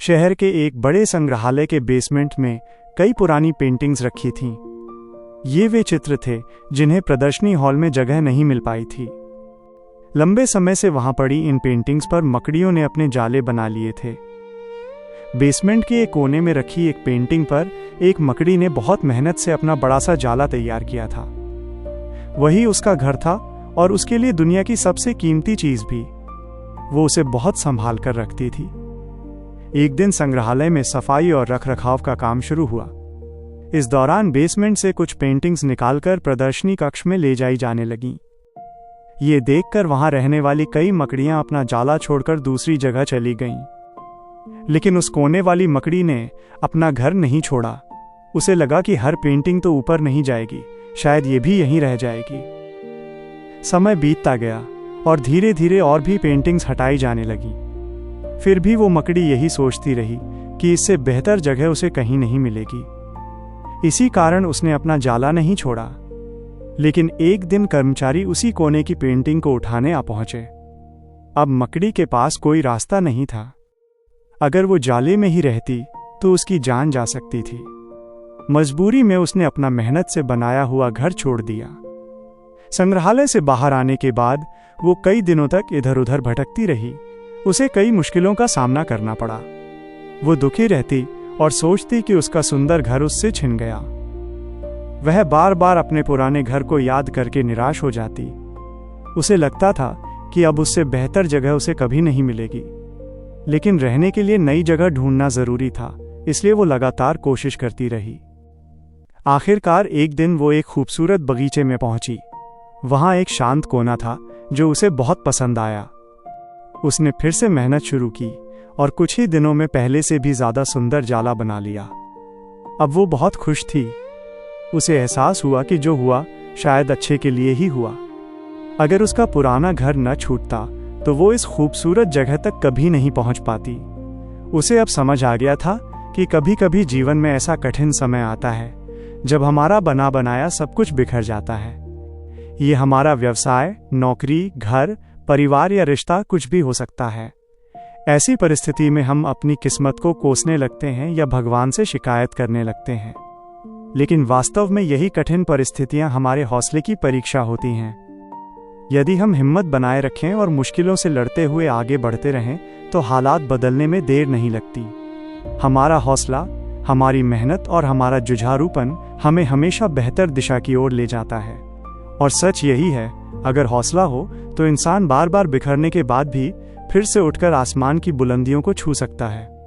शहर के एक बड़े संग्रहालय के बेसमेंट में कई पुरानी पेंटिंग्स रखी थीं। ये वे चित्र थे जिन्हें प्रदर्शनी हॉल में जगह नहीं मिल पाई थी। लंबे समय से वहां पड़ी इन पेंटिंग्स पर मकड़ियों ने अपने जाले बना लिए थे। बेसमेंट के एक कोने में रखी एक पेंटिंग पर एक मकड़ी ने बहुत मेहनत से अपना बड़ा सा जाला तैयार किया था। वही उसका घर था और उसके लिए दुनिया की सबसे कीमती चीज भी। वो उसे बहुत संभाल कर रखती थी। एक दिन संग्रहालय में सफाई और रखरखाव का काम शुरू हुआ। इस दौरान बेसमेंट से कुछ पेंटिंग्स निकालकर प्रदर्शनी कक्ष में ले जाई जाने लगीं। ये देखकर वहां रहने वाली कई मकड़ियां अपना जाला छोड़कर दूसरी जगह चली गईं। लेकिन उस कोने वाली मकड़ी ने अपना घर नहीं छोड़ा। उसे लगा कि हर पेंटिंग तो ऊपर नहीं जाएगी, शायद ये भी यहीं रह जाएगी। समय बीतता गया और धीरे धीरे और भी पेंटिंग्स हटाई जाने लगी। फिर भी वो मकड़ी यही सोचती रही कि इससे बेहतर जगह उसे कहीं नहीं मिलेगी। इसी कारण उसने अपना जाला नहीं छोड़ा। लेकिन एक दिन कर्मचारी उसी कोने की पेंटिंग को उठाने आ पहुंचे। अब मकड़ी के पास कोई रास्ता नहीं था। अगर वो जाले में ही रहती तो उसकी जान जा सकती थी। मजबूरी में उसने अपना मेहनत से बनाया हुआ घर छोड़ दिया। संग्रहालय से बाहर आने के बाद वो कई दिनों तक इधर उधर भटकती रही। उसे कई मुश्किलों का सामना करना पड़ा। वो दुखी रहती और सोचती कि उसका सुंदर घर उससे छिन गया। वह बार बार अपने पुराने घर को याद करके निराश हो जाती। उसे लगता था कि अब उससे बेहतर जगह उसे कभी नहीं मिलेगी। लेकिन रहने के लिए नई जगह ढूंढना जरूरी था, इसलिए वो लगातार कोशिश करती रही। आखिरकार एक दिन वो एक खूबसूरत बगीचे में पहुंची। वहां एक शांत कोना था जो उसे बहुत पसंद आया। उसने फिर से मेहनत शुरू की और कुछ ही दिनों में पहले से भी ज्यादा सुंदर जाला बना लिया। अब वो बहुत खुश थी। उसे एहसास हुआ कि जो हुआ शायद अच्छे के लिए ही हुआ। अगर उसका पुराना घर न छूटता तो वो इस खूबसूरत जगह तक कभी नहीं पहुंच पाती। उसे अब समझ आ गया था कि कभी कभी जीवन में ऐसा कठिन समय आता है जब हमारा बना बनाया सब कुछ बिखर जाता है। ये हमारा व्यवसाय, नौकरी, घर, परिवार या रिश्ता कुछ भी हो सकता है। ऐसी परिस्थिति में हम अपनी किस्मत को कोसने लगते हैं या भगवान से शिकायत करने लगते हैं। लेकिन वास्तव में यही कठिन परिस्थितियां हमारे हौसले की परीक्षा होती हैं। यदि हम हिम्मत बनाए रखें और मुश्किलों से लड़ते हुए आगे बढ़ते रहें तो हालात बदलने में देर नहीं लगती। हमारा हौसला, हमारी मेहनत और हमारा जुझारूपन हमें हमेशा बेहतर दिशा की ओर ले जाता है। और सच यही है, अगर हौसला हो तो इंसान बार बार बिखरने के बाद भी फिर से उठकर आसमान की बुलंदियों को छू सकता है।